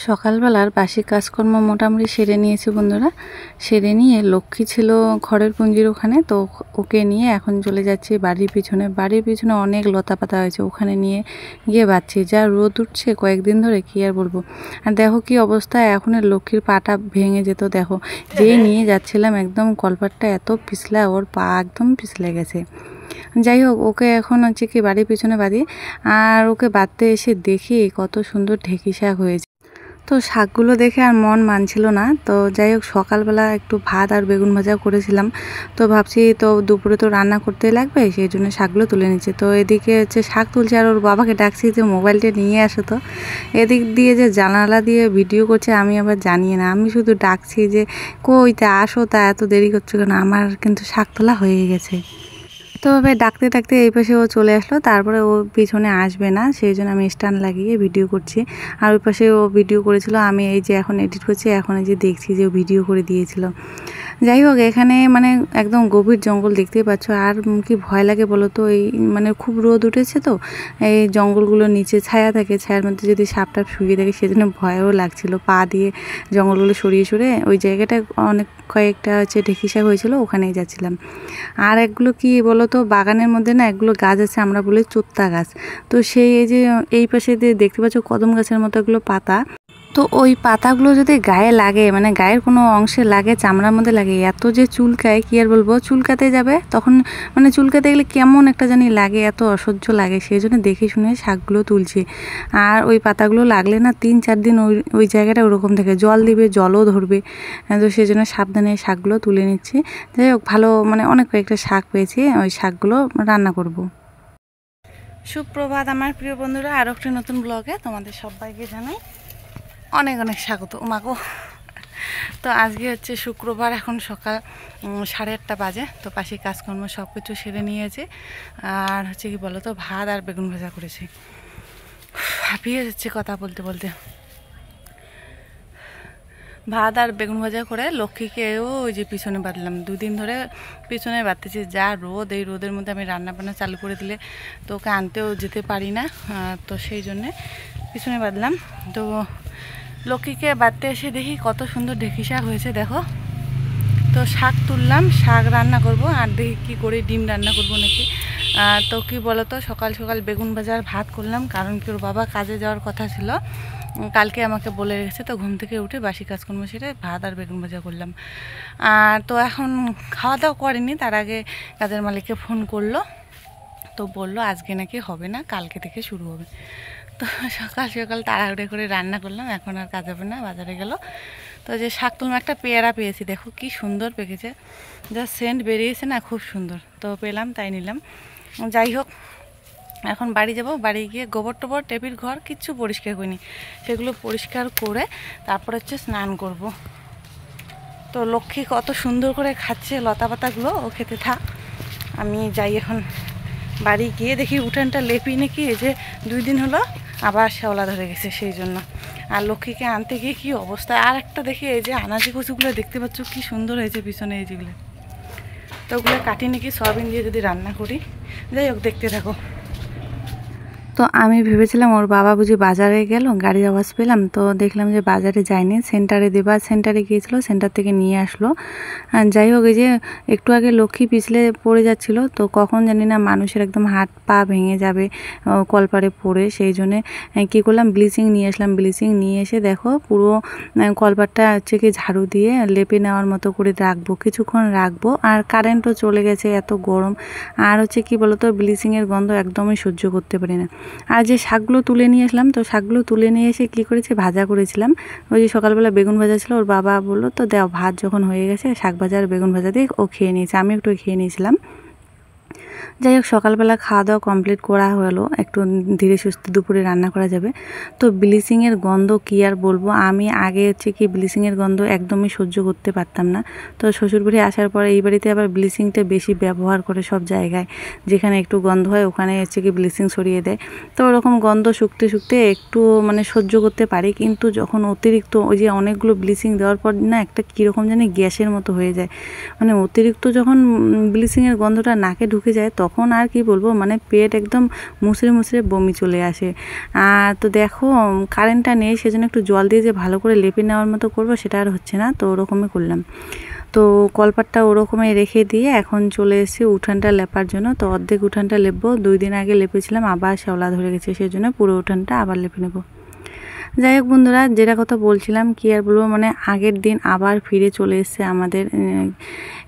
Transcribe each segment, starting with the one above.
সকালবেলার বাসি কাজকর্ম মোটামুটি সেরে নিয়েছি বন্ধুরা। সেরে নিয়ে লক্ষ্মী ছিল ঘরের পুঞ্জির ওখানে, তো ওকে নিয়ে এখন চলে যাচ্ছি বাড়ির পিছনে। বাড়ির পিছনে অনেক লতা পাতা হয়েছে, ওখানে নিয়ে গিয়ে বাঁধছি। যা রোদ উঠছে কয়েকদিন ধরে, কি আর বলবো। আর দেখো কি অবস্থা, এখন লক্ষ্মীর পাটা ভেঙে যেত। দেখো যেই নিয়ে যাচ্ছিলাম একদম কলপাটটা এত পিছলা, ওর পা একদম পিছলে গেছে। যাই হোক, ওকে এখন হচ্ছে কি বাড়ির পিছনে বাঁধি। আর ওকে বাঁধতে এসে দেখি কত সুন্দর ঢেঁকি শাক হয়েছে। তো শাকগুলো দেখে আর মন মানছিল না। তো যাই হোক, সকালবেলা একটু ভাত আর বেগুন ভাজা করেছিলাম, তো ভাবছি তো দুপুরে তো রান্না করতে লাগবে, সেই জন্য শাকগুলো তুলে নিচ্ছে। তো এদিকে হচ্ছে শাক তুলছে আর ওর বাবাকে ডাকছি যে মোবাইলটা নিয়ে আসো। তো এদিক দিয়ে যে জানালা দিয়ে ভিডিও করছে আমি আবার জানি না, আমি শুধু ডাকছি যে কইতে আসো, তা এত দেরি করছে কেন। আমার কিন্তু শাক তোলা হয়ে গেছে। তো এবার ডাকতে ডাকতে এই পাশে ও চলে আসলো, তারপরে ও পিছনে আসবে না, সেই জন্য আমি স্ট্যান্ড লাগিয়ে ভিডিও করছি। আর ওই পাশে ও ভিডিও করেছিল, আমি এই যে এখন এডিট করছি, এখন এই যে দেখছি যে ও ভিডিও করে দিয়েছিল। যাই হোক, এখানে মানে একদম গভীর জঙ্গল দেখতেই পাচ্ছ। আর কি ভয় লাগে বলো তো, এই মানে খুব রোদ উঠেছে, তো এই জঙ্গলগুলোর নিচে ছায়া থাকে, ছায়ার মধ্যে যদি সাপ টাপ শুয়ে থাকে, সেজন্য ভয়ও লাগছিল। পা দিয়ে জঙ্গলগুলো সরিয়ে সরিয়ে ওই জায়গাটা অনেক কয়েকটা হচ্ছে ঢেঁকি শাক হয়েছিল, ওখানেই যাচ্ছিলাম। আর একগুলো কি বলো তো, বাগানের মধ্যে না একগুলো গাছ আছে, আমরা বলি চোত্তা গাছ। তো সেই এই যে এই পাশে দিয়ে দেখতে পাচ্ছ কদম গাছের মতো এগুলো পাতা, তো ওই পাতাগুলো যদি গায়ে লাগে, মানে গায়ের কোনো অংশে লাগে, চামড়ার মধ্যে লাগে, এত যে চুলকায়, কি আর বলবো। চুলকাতে যাবে তখন, মানে চুলকাতে গেলে কেমন একটা জানি লাগে, এত অসহ্য লাগে। সেই জন্য দেখে শুনে শাকগুলো তুলছি। আর ওই পাতাগুলো লাগলে না 3-4 দিন ওই জায়গাটা ওরকম থাকে, জল দিবে, জলও ধরবে। তো সেই জন্য সাবধানে শাকগুলো তুলে নিচ্ছি। যাই হোক, ভালো মানে অনেক কয়েকটা শাক পেয়েছি, ওই শাকগুলো রান্না করব। সুপ্রভাত আমার প্রিয় বন্ধুরা, আরও একটি নতুন ব্লগে তোমাদের সবাইকে জানাই অনেক অনেক স্বাগত। উমাগো, তো আজকে হচ্ছে শুক্রবার, এখন সকাল 8:30 বাজে। তো পাশে কাজকর্ম সব কিছু সেরে নিয়েছে। আর হচ্ছে কি বলো তো, ভাত আর বেগুন ভাজা করেছি। হাঁপিয়ে যাচ্ছে কথা বলতে বলতে। ভাত আর বেগুন ভাজা করে লক্ষ্মীকেও ওই যে পিছনে বাঁধলাম। 2 দিন ধরে পিছনে বাঁধতেছি, যা রোদ, এই রোদের মধ্যে আমি রান্না বান্না চালু করে দিলে তো ওকে আনতেও যেতে পারি না, তো সেই জন্যে পিছনে বাঁধলাম। তো লক্ষ্মীকে বাঁধতে এসে দেখি কত সুন্দর ঢেঁকি শাক হয়েছে, দেখো। তো শাক তুললাম, শাক রান্না করব, আর দেখি কী করে ডিম রান্না করব নাকি। তো কি বলো তো, সকাল সকাল বেগুন ভাজার ভাত করলাম, কারণ কি ওর বাবা কাজে যাওয়ার কথা ছিল, কালকে আমাকে বলে রেখেছে। তো ঘুম থেকে উঠে বাসি কাজকর্ম সেরে ভাত আর বেগুন ভাজা করলাম। তো এখন খাওয়া দাওয়া করিনি, তার আগে কাজের মালিককে ফোন করলো, তো বললো আজকে নাকি হবে না, কালকে থেকে শুরু হবে। তো সকাল সকাল তাড়াহুড়ো করে রান্না করলাম, এখন আর কাজ হবে না, বাজারে গেল। তো যে শাক তুললাম, একটা পেয়ারা পেয়েছি, দেখো কি সুন্দর পেকেছে, যা সেন্ট বেরিয়েছে না, খুব সুন্দর। তো পেলাম, তাই নিলাম। যাই হোক, এখন বাড়ি যাব, বাড়ি গিয়ে গোবর টোবর, টেবিল ঘর কিচ্ছু পরিষ্কার করিনি, সেগুলো পরিষ্কার করে তারপর হচ্ছে স্নান করব। তো লক্ষ্মী কত সুন্দর করে খাচ্ছে লতা পাতাগুলো, ও খেতে থাক, আমি যাই এখন বাড়ি গিয়ে দেখি উঠানটা লেপি নাকি, এই যে 2 দিন হলো আবার শ্যাওলা ধরে গেছে, সেই জন্য। আর লক্ষ্মীকে আনতে গিয়ে কী অবস্থা। আর একটা দেখি এই যে আনাজি কচুগুলো দেখতে পাচ্ছ কি সুন্দর হয়েছে পিছনে, এই যেগুলো, তো ওগুলো কাটি নাকি সয়াবিন দিয়ে যদি রান্না করি। যাই হোক, দেখতে থাকো। তো আমি ভেবেছিলাম ওর বাবা বুঝি বাজারে গেল, গাড়ির আওয়াজ পেলাম, তো দেখলাম যে বাজারে যায়নি, সেন্টারে দেবা সেন্টারে গিয়েছিল, সেন্টার থেকে নিয়ে আসলো। যাই হোক, এই যে একটু আগে লক্ষ্মী পিছলে পড়ে যাচ্ছিল, তো কখন জানি না মানুষের একদম হাত পা ভেঙে যাবে কলপারে পড়ে, সেই জন্যে কী করলাম, ব্লিচিং নিয়ে আসলাম। ব্লিচিং নিয়ে এসে দেখো পুরো কলপারটা হচ্ছে কি ঝাড়ু দিয়ে লেপে নেওয়ার মতো করে রাখবো, কিছুক্ষণ রাখবো। আর কারেন্টও চলে গেছে, এত গরম। আর হচ্ছে কি বলতো, ব্লিচিংয়ের গন্ধ একদমই সহ্য করতে পারি না। আর যে শাকগুলো তুলে নিয়ে আসলাম, তো শাকগুলো তুলে নিয়ে এসে কী করেছি, ভাজা করেছিলাম। ওই যে সকালবেলা বেগুন ভাজা ছিল, ওর বাবা বললো তো দাও, ভাত যখন হয়ে গেছে শাক ভাজা আর বেগুন ভাজা দিয়ে ও খেয়ে নিয়েছে, আমি একটু খেয়ে নিয়েছিলাম। যাই হোক, সকালবেলা খাওয়া দাওয়া কমপ্লিট করা হলো, একটু ধীরে সুস্থে দুপুরে রান্না করা যাবে। তো ব্লিচিংয়ের গন্ধ কি আর বলবো, আমি আগে হচ্ছে কি ব্লিচিংয়ের গন্ধ একদমই সহ্য করতে পারতাম না। তো শ্বশুরবাড়ি আসার পরে এই বাড়িতে আবার ব্লিচিংটা বেশি ব্যবহার করে, সব জায়গায় যেখানে একটু গন্ধ হয় ওখানে হচ্ছে কি ব্লিচিং ছড়িয়ে দেয়। তো ওরকম গন্ধ শুকতে শুকতে একটু মানে সহ্য করতে পারি, কিন্তু যখন অতিরিক্ত ওই যে অনেকগুলো ব্লিচিং দেওয়ার পর না একটা কীরকম জানি গ্যাসের মতো হয়ে যায়, মানে অতিরিক্ত যখন ব্লিচিংয়ের গন্ধটা নাকে ঢুকে যায় তখন আর কি বলবো, মানে পেট একদম মুচড়ে মুচড়ে বমি চলে আসে। আর তো দেখো কারেন্টটা নেই, সেজন্য একটু জল দিয়ে যে ভালো করে লেপে নেওয়ার মতো করবো সেটা আর হচ্ছে না, তো ওরকমই করলাম। তো কলপাটটা ওরকমই রেখে দিয়ে এখন চলে এসেছি উঠানটা লেপার জন্য। তো অর্ধেক উঠানটা লেপবো, 2 দিন আগে লেপেছিলাম, আবার শ্যাওলা ধরে গেছে, সেই জন্য পুরো উঠানটা আবার লেপে নেবো। যাই হোক বন্ধুরা, যেটা কথা বলছিলাম কি আর বলবো, মানে আগের দিন আবার ফিরে চলে এসছে আমাদের।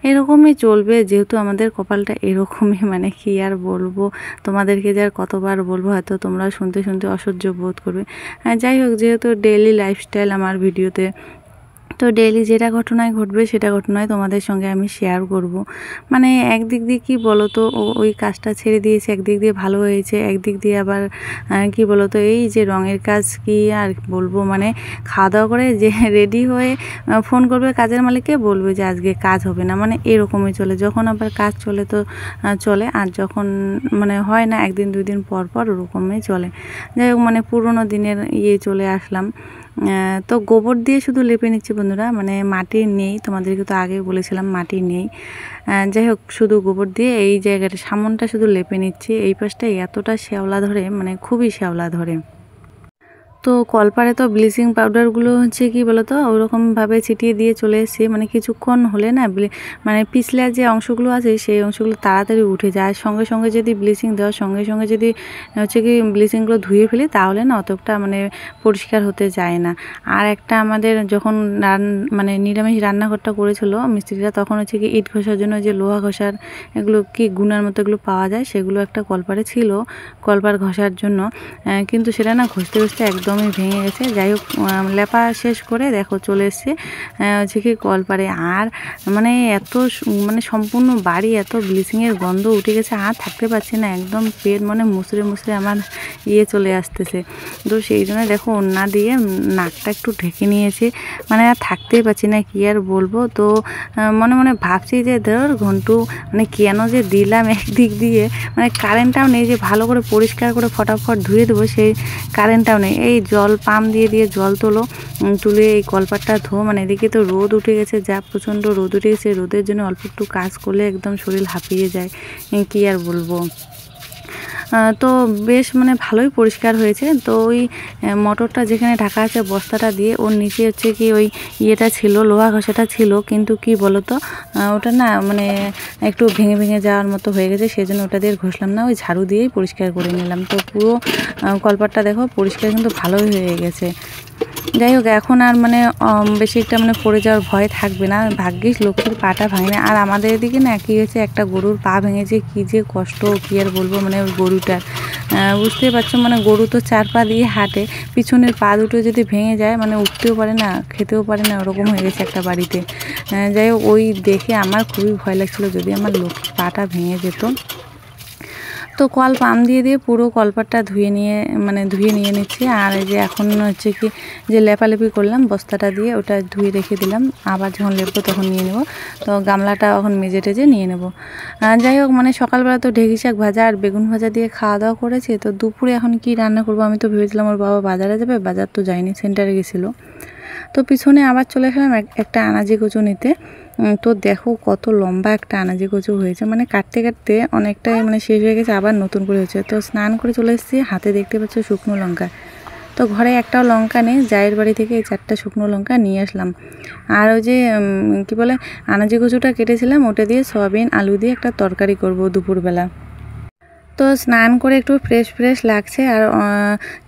এরকমই চলবে, যেহেতু আমাদের কপালটা এরকমই, মানে কি আর বলবো তোমাদেরকে, যে আর কতবার বলবো, হয়তো তোমরা শুনতে শুনতে অসহ্য বোধ করবে। যাই হোক, যেহেতু ডেইলি লাইফস্টাইল আমার ভিডিওতে, তো ডেইলি যেটা ঘটনায় ঘটবে সেটা ঘটনায় তোমাদের সঙ্গে আমি শেয়ার করব। মানে একদিক দিয়ে কি বলো তো, ওই কাজটা ছেড়ে দিয়েছে, একদিক দিয়ে ভালো হয়েছে, একদিক দিয়ে আবার কি বলো তো, এই যে রঙের কাজ কি আর বলবো, মানে খাওয়া দাওয়া করে যে রেডি হয়ে ফোন করবে কাজের মালিককে, বলবে যে আজকে কাজ হবে না, মানে এরকমই চলে। যখন আবার কাজ চলে তো চলে, আর যখন মানে হয় না 1 দিন 2 দিন পর পর ওরকমই চলে। যাই হোক, মানে পুরোনো দিনের চলে আসলাম। তো গোবর দিয়ে শুধু লেপে নিচ্ছি বন্ধুরা, মানে মাটি নেই, তোমাদেরকে তো আগে বলেছিলাম মাটি নেই। যাই হোক, শুধু গোবর দিয়ে এই জায়গাটা সামনটা শুধু লেপে নিচ্ছি। এই পাশটা এতটা শ্যাওলা ধরে, মানে খুবই শ্যাওলা ধরে। তো কলপারে তো ব্লিচিং পাউডারগুলো হচ্ছে কি বলতো, ওরকমভাবে ছিটিয়ে দিয়ে চলে এসেছি, মানে কিছুক্ষণ হলে না মানে পিছলার যে অংশগুলো আছে সেই অংশগুলো তাড়াতাড়ি উঠে যায়। সঙ্গে সঙ্গে যদি ব্লিচিং দেওয়ার সঙ্গে সঙ্গে যদি হচ্ছে কি ব্লিচিংগুলো ধুয়ে ফেলি, তাহলে না অতটা মানে পরিষ্কার হতে যায় না। আর একটা আমাদের যখন মানে নিরামিষ রান্নাঘরটা করেছিল মিস্ত্রিরা, তখন হচ্ছে কি ইট ঘষার জন্য যে লোহা ঘষার এগুলো কি গুনার মতো এগুলো পাওয়া যায়, সেগুলো একটা কলপারে ছিল কলপার ঘষার জন্য, কিন্তু সেটা না ঘষতে ঘষতে একদমই ভেঙে গেছে। যাই হোক, লেপা শেষ করে দেখো চলে এসছে হচ্ছে কি কলপারে। আর মানে এত মানে সম্পূর্ণ বাড়ি এত ব্লিচিংয়ের গন্ধ উঠে গেছে, আর থাকতে পারছি না, একদম পেট মানে মুচড়ে মুচড়ে আমার চলে আসতেছে। তো সেই জন্য দেখো ওড়না দিয়ে নাকটা একটু ঢেকে নিয়েছি, মানে আর থাকতেই পারছি না, কি আর বলবো। তো মনে মনে ভাবছি যে ধর ঘন্টু, মানে কেন যে দিলাম একদিক দিয়ে, মানে কারেন্টটাও নেই যে ভালো করে পরিষ্কার করে ফটাফট ধুয়ে দেবো, সেই কারেন্টটাও নেই। এই জল পাম্প দিয়ে দিয়ে জল তুলে এই কলপাটটা ধো, মানে এদিকে তো রোদ উঠে গেছে, যা প্রচণ্ড রোদ উঠে গেছে, রোদের জন্য অল্প একটু কাজ করলে একদম শরীর হাঁপিয়ে যায়, কি আর বলবো। তো বেশ মানে ভালোই পরিষ্কার হয়েছে। তো ওই মটরটা যেখানে ঢাকা আছে বস্তাটা দিয়ে, ওর নিচে হচ্ছে কি ওই ছিল, লোহা ঘষাটা ছিল, কিন্তু কি বলতো ওটা না মানে একটু ভেঙে ভেঙে যাওয়ার মতো হয়ে গেছে, সেজন্য ওটা দিয়ে ঘষলাম না, ওই ঝাড়ু দিয়েই পরিষ্কার করে নিলাম। তো পুরো কলপাটটা দেখো পরিষ্কার কিন্তু ভালোই হয়ে গেছে। যাই হোক, এখন আর মানে বেশি একটা মানে পড়ে যাওয়ার ভয় থাকবে না, ভাগ্যিস লক্ষ্মীর পাটা ভাঙে না। আর আমাদের এদিকে না কি হয়েছে, একটা গরুর পা ভেঙেছে, কি যে কষ্ট, কি আর বলবো, মানে ওই গরুটার বুঝতেই পারছো, মানে গরু তো 4 পা দিয়ে হাঁটে, পিছনের পা দুটো যদি ভেঙে যায়, মানে উঠতেও পারে না, খেতেও পারে না, ওরকম হয়ে গেছে একটা বাড়িতে। যাই হোক, ওই দেখে আমার খুবই ভয় লাগছিলো, যদি আমার লক্ষ্মীর পাটা ভেঙে যেত। তো কল পাম্প দিয়ে দিয়ে পুরো কলপাটটা ধুয়ে নিয়ে নিচ্ছি। আর এই যে এখন হচ্ছে কি যে লেপালেপি করলাম বস্তাটা দিয়ে, ওটা ধুয়ে রেখে দিলাম, আবার যখন লেপবো তখন নিয়ে নেব। তো গামলাটা এখন মেজে টেজে নিয়ে নেব। যাই হোক, মানে সকালবেলা তো ঢেঁকি শাক ভাজা আর বেগুন ভাজা দিয়ে খাওয়া দাওয়া করেছি। তো দুপুরে এখন কি রান্না করবো, আমি তো ভেবেছিলাম ওর বাবা বাজারে যাবে, বাজার তো যায়নি, সেন্টারে গেছিলো। তো পিছনে আবার চলে এলাম একটা আনাজি কচু নিতে। তো দেখো কত লম্বা একটা আনাজি কচু হয়েছে, মানে কাটতে কাটতে অনেকটাই মানে শেষ হয়ে গেছে, আবার নতুন করে হয়েছে। তো স্নান করে চলে এসেছি, হাতে দেখতে পাচ্ছ শুকনো লঙ্কা। তো ঘরে একটাও লঙ্কা নেই, জায়ের বাড়ি থেকে এই 4টা শুকনো লঙ্কা নিয়ে আসলাম। আর ওই যে কি বলে আনাজি কচুটা কেটেছিলাম, ওটা দিয়ে সয়াবিন আলু দিয়ে একটা তরকারি করব দুপুরবেলা। তো স্নান করে একটু ফ্রেশ ফ্রেশ লাগছে। আর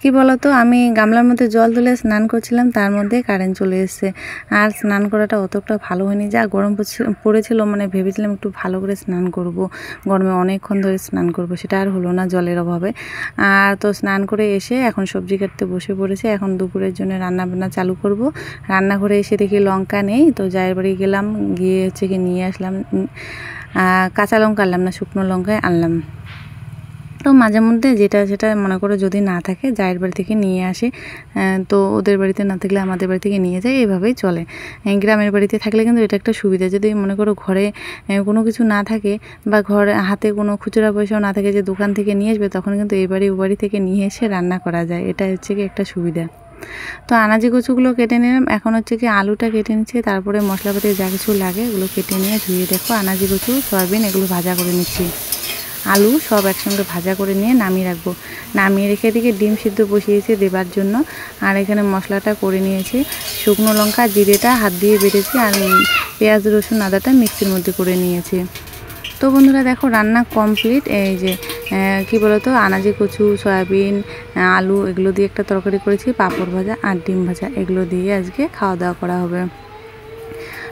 কি বলতো, আমি গামলার মধ্যে জল তুলে স্নান করছিলাম, তার মধ্যে কারেন্ট চলে এসেছে। আর স্নান করাটা অতটা ভালো হয়নি, যা গরম পড়েছিল, মানে ভেবেছিলাম একটু ভালো করে স্নান করব, গরমে অনেকক্ষণ ধরে স্নান করব, সেটা আর হলো না জলের অভাবে। আর তো স্নান করে এসে এখন সবজি কাটতে বসে পড়েছে, এখন দুপুরের জন্য রান্নাবান্না চালু করব। রান্নাঘরে এসে দেখি লঙ্কা নেই, তো জায়ের বাড়ি গেলাম, গিয়ে হচ্ছে কি নিয়ে আসলাম কাঁচা লঙ্কা, আনলাম না শুকনো লঙ্কায় আনলাম। তো মাঝে মধ্যে যেটা যেটা মনে করো যদি না থাকে জায়ের বাড়ি থেকে নিয়ে আসে, তো ওদের বাড়িতে না থাকলে আমাদের বাড়ি থেকে নিয়ে যায়, এভাবেই চলে। গ্রামের বাড়িতে থাকলে কিন্তু এটা একটা সুবিধা, যদি মনে করো ঘরে কোনো কিছু না থাকে বা ঘরে হাতে কোনো খুচরা পয়সাও না থাকে যে দোকান থেকে নিয়ে আসবে, তখন কিন্তু এই বাড়ি ও বাড়ি থেকে নিয়ে এসে রান্না করা যায়, এটা হচ্ছে কি একটা সুবিধা। তো আনাজি কচুগুলো কেটে নিলাম, এখন হচ্ছে কি আলুটা কেটে নিচ্ছি, তারপরে মশলাপাতি যা কিছু লাগে এগুলো কেটে নিয়ে ধুয়ে দেখো আনাজি কচু সয়াবিন এগুলো ভাজা করে নিচ্ছি। আলু সব একসঙ্গে ভাজা করে নিয়ে নামিয়ে রাখবো। নামিয়ে রেখে দিকে ডিম সিদ্ধ বসিয়েছি দেবার জন্য। আর এখানে মশলাটা করে নিয়েছি, শুকনো লঙ্কা জিরেটা হাত দিয়ে বেটেছি, আর পেঁয়াজ রসুন আদাটা মিক্সির মধ্যে করে নিয়েছি। তো বন্ধুরা দেখো রান্না কমপ্লিট। এই যে কি বলতো, আনাজি কচু, সয়াবিন, আলু এগুলো দিয়ে একটা তরকারি করেছি, পাঁপড় ভাজা আর ডিম ভাজা, এগুলো দিয়ে আজকে খাওয়া দাওয়া করা হবে।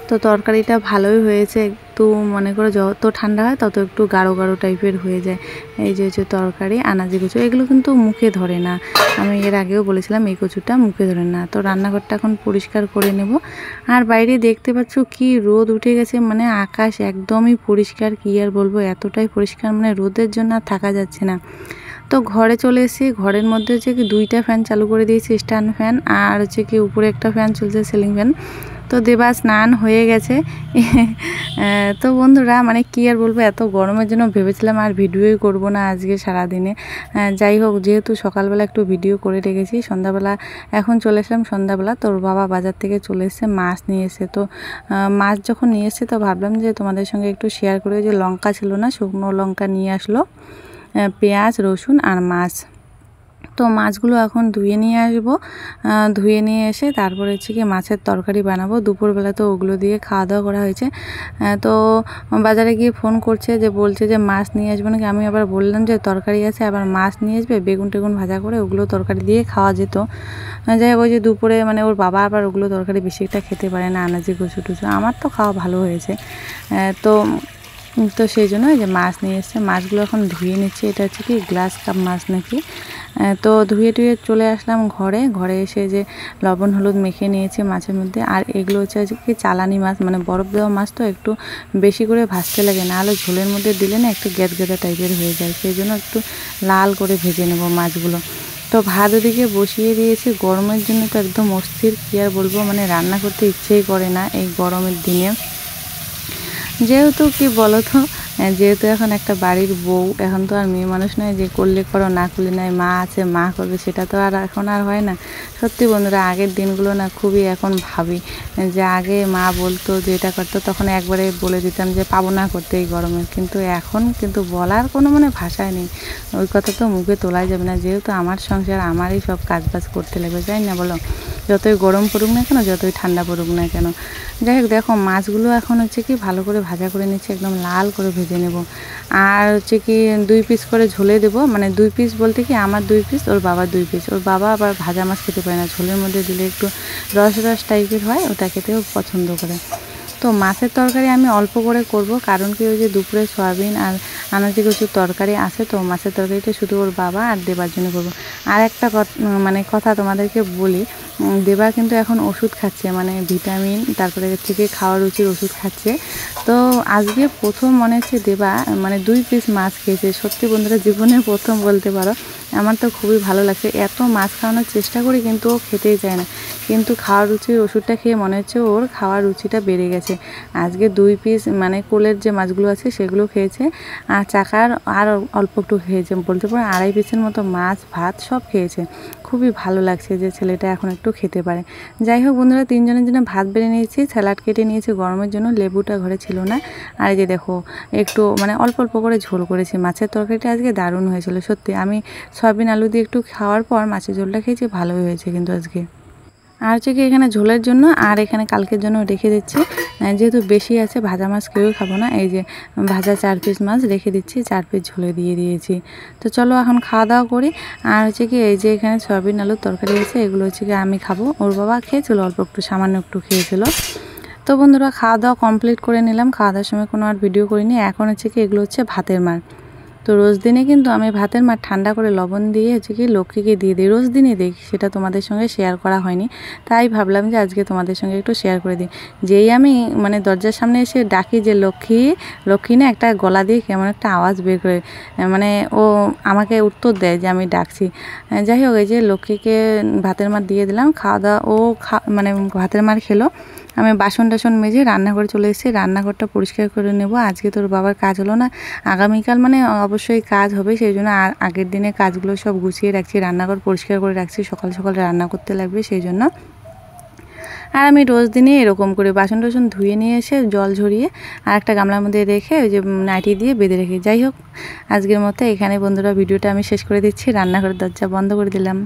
তো তরকারিটা ভালোই হয়েছে, একটু মনে করো যত ঠান্ডা হয় তত একটু গাঢ় গাঢ় টাইপের হয়ে যায়। এই যে হচ্ছে তরকারি, আনাজি কচু, এগুলো কিন্তু মুখে ধরে না, আমি এর আগেও বলেছিলাম এই কচুটা মুখে ধরে না। তো রান্নাঘরটা এখন পরিষ্কার করে নেব। আর বাইরে দেখতে পাচ্ছ কি রোদ উঠে গেছে, মানে আকাশ একদমই পরিষ্কার, কি আর বলবো, এতটাই পরিষ্কার, মানে রোদের জন্য আর থাকা যাচ্ছে না। তো ঘরে চলে এসেছি, ঘরের মধ্যে হচ্ছে কি 2টা ফ্যান চালু করে দিয়েছি, স্ট্যান্ড ফ্যান, আর হচ্ছে কি উপরে একটা ফ্যান চলছে, সিলিং ফ্যান। তো দেবা স্নান হয়ে গেছে। তো বন্ধুরা মানে কি আর বলবো, এত গরমের জন্য ভেবেছিলাম আর ভিডিওই করব না আজকে সারাদিনে। যাই হোক, যেহেতু সকালবেলা একটু ভিডিও করে রেখেছি, সন্ধ্যাবেলা এখন চলে এসলাম। সন্ধ্যাবেলা তোর বাবা বাজার থেকে চলে এসছে, মাছ নিয়ে এসে। তো মাছ যখন নিয়ে এসছে তো ভাবলাম যে তোমাদের সঙ্গে একটু শেয়ার করে, যে লঙ্কা ছিল না, শুকনো লঙ্কা নিয়ে আসলো, পেঁয়াজ রসুন আর মাছ। তো মাছগুলো এখন ধুয়ে নিয়ে আসবো, ধুয়ে নিয়ে এসে তারপরে হচ্ছে কি মাছের তরকারি বানাবো। দুপুরবেলা তো ওগুলো দিয়ে খাওয়া দাওয়া করা হয়েছে। তো বাজারে গিয়ে ফোন করছে, যে বলছে যে মাছ নিয়ে আসবো নাকি। আমি আবার বললাম যে তরকারি আছে, আবার মাছ নিয়ে আসবে, বেগুন টেগুন ভাজা করে ওগুলো তরকারি দিয়ে খাওয়া যেত। যাই হোক, ওই যে দুপুরে মানে ওর বাবা আবার ওগুলো তরকারি বেশি একটা খেতে পারে না, আনাজি কচু টুচু, আমার তো খাওয়া ভালো হয়েছে। তো তো সেই জন্য যে মাছ নিয়ে এসছে, মাছগুলো এখন ধুয়ে নিচ্ছে। এটা হচ্ছে কি গ্লাস কাপ মাছ নাকি। তো ধুয়ে টুয়ে চলে আসলাম ঘরে। ঘরে এসে যে লবণ হলুদ মেখে নিয়েছি মাছের মধ্যে। আর এগুলো হচ্ছে কি চালানি মাছ, মানে বরফ দেওয়া মাছ, তো একটু বেশি করে ভাজতে লাগে, নাহলে ঝোলের মধ্যে দিলে না একটু গ্যাদা টাইপের হয়ে যায়, সেই জন্য একটু লাল করে ভেজে নেব মাছগুলো। তো ভাত ওদিকে বসিয়ে দিয়েছি, গরমের জন্য তো একদম অস্থির, কী আর বলবো, মানে রান্না করতে ইচ্ছেই করে না এই গরমের দিনে। যেহেতু কি বলো তো, যেহেতু এখন একটা বাড়ির বউ, এখন তো আর মেয়ে মানুষ নয় যে করলে করো না করলে নাই, মা আছে মা করবে, সেটা তো আর এখন আর হয় না। সত্যি বন্ধুরা, আগের দিনগুলো না খুবই এখন ভাবি, যে আগে মা বলতো যে এটা করতো, তখন একবারে বলে দিতাম যে পাবো না করতে এই গরমে। কিন্তু এখন কিন্তু বলার কোনো মানে ভাষাই নেই, ওই কথা তো মুখে তোলাই যাবে না, যেহেতু আমার সংসার, আমারই সব কাজবাজ করতে লাগবে, যাই না বলো, যতই গরম পড়ুক না কেন, যতই ঠান্ডা পড়ুক না কেন। যাই হোক, দেখো মাছগুলো এখন হচ্ছে কি ভালো করে ভাজা করে নিচ্ছে, একদম লাল করে ভেজে নেব। আর হচ্ছে কি 2 পিস করে ঝোলে দেবো, মানে 2 পিস বলতে কি আমার 2 পিস, ওর বাবার 2 পিস। ওর বাবা আবার ভাজা মাছ খেতে পারে না, ঝোলের মধ্যে দিলে একটু রস রস টাইপের হয়, ওটা খেতেও পছন্দ করে। তো মাছের তরকারি আমি অল্প করে করব, কারণ কি ওই যে দুপুরে সয়াবিন আর আনাজি কচুর তরকারি আছে, তো মাছের তরকারিটা শুধু ওর বাবা আর দেবার জন্য করবো। আর একটা মানে কথা তোমাদেরকে বলি, দেবা কিন্তু এখন ওষুধ খাচ্ছে, মানে ভিটামিন, তারপরে থেকে খাওয়ার রুচির ওষুধ খাচ্ছে। তো আজকে প্রথম মনে হচ্ছে দেবা মানে 2 পিস মাছ খেয়েছে। সত্যি বন্ধুরা, জীবনে প্রথম বলতে পারো। আমার তো খুবই ভালো লাগছে, এত মাছ খাওয়ানোর চেষ্টা করি কিন্তু ও খেতেই চায় না, কিন্তু খাওয়ার রুচির ওষুধটা খেয়ে মনে হচ্ছে ওর খাওয়ার রুচিটা বেড়ে গেছে। আজকে 2 পিস মানে কোলের যে মাছগুলো আছে সেগুলো খেয়েছে, আর চাকার আর অল্প একটু খেয়েছে, বলতে পারো 2.5 পিসের মতো মাছ ভাত সব খেয়েছে। খুবই ভালো লাগছে যে ছেলেটা এখন একটু খেতে পারে। যাই হোক বন্ধুরা, 3 জনের জন্য ভাত বেড়ে নিয়েছি, স্যালাড কেটে নিয়েছি গরমের জন্য, লেবুটা ঘরে ছিল না। আর এই যে দেখো একটু মানে অল্প অল্প করে ঝোল করেছি। মাছের তরকারিটা আজকে দারুণ হয়েছিল সত্যি। আমি সয়াবিন আলু দিয়ে একটু খাওয়ার পর মাছের ঝোলটা খেয়েছি, ভালোই হয়েছে কিন্তু আজকে। আর হচ্ছে কি এখানে ঝোলের জন্য আর এখানে কালকের জন্য রেখে দিচ্ছি, যেহেতু বেশি আছে, ভাজা মাছ কেউই খাবো না, এই যে ভাজা 4 পিস মাছ রেখে দিচ্ছি, 4 পিস ঝোলে দিয়ে দিয়েছি। তো চলো এখন খাওয়া দাওয়া করি। আর হচ্ছে কি এই যে এখানে সয়াবিন আলুর তরকারি আছে, এগুলো হচ্ছে কি আমি খাবো, ওর বাবা খেয়েছিল অল্প একটু, সামান্য একটু খেয়েছিল। তো বন্ধুরা, খাওয়া দাওয়া কমপ্লিট করে নিলাম, খাওয়া দাওয়ার সময় কোনো আর ভিডিও করিনি। এখন হচ্ছে কি এগুলো হচ্ছে ভাতের মার। তো রোজ দিনে কিন্তু আমি ভাতের মার ঠান্ডা করে লবণ দিয়ে হচ্ছে কি লক্ষ্মীকে দিয়ে দিই, রোজ দিনই দিই, সেটা তোমাদের সঙ্গে শেয়ার করা হয়নি, তাই ভাবলাম যে আজকে তোমাদের সঙ্গে একটু শেয়ার করে দিই। যেই আমি মানে দরজার সামনে এসে ডাকি যে লক্ষ্মী লক্ষ্মী, না একটা গলা দিয়ে কেমন একটা আওয়াজ বের করে, মানে ও আমাকে উত্তর দেয় যে আমি ডাকছি। যাই হোক, এই যে লক্ষ্মীকে ভাতের মার দিয়ে দিলাম, খাওয়া দাওয়া ও মানে ভাতের মার খেলো। আমি বাসন টাসন মেজে রান্নাঘরে চলে এসেছি, রান্নাঘরটা পরিষ্কার করে নেব। আজকে তোর বাবার কাজ হলো না, আগামীকাল মানে অবশ্যই কাজ হবে, সেই জন্য আগের দিনে কাজগুলো সব গুছিয়ে রাখছি, রান্নাঘর পরিষ্কার করে রাখছি, সকাল সকাল রান্না করতে লাগবে সেই জন্য। আর আমি রোজ দিনই এরকম করে বাসন টাসন ধুয়ে নিয়ে এসে জল ঝরিয়ে আর একটা গামলার মধ্যে রেখে ওই যে নাইটি দিয়ে বেঁধে রেখে। যাই হোক, আজকের মতো এখানে বন্ধুরা ভিডিওটা আমি শেষ করে দিচ্ছি। রান্নাঘরের দরজা বন্ধ করে দিলাম।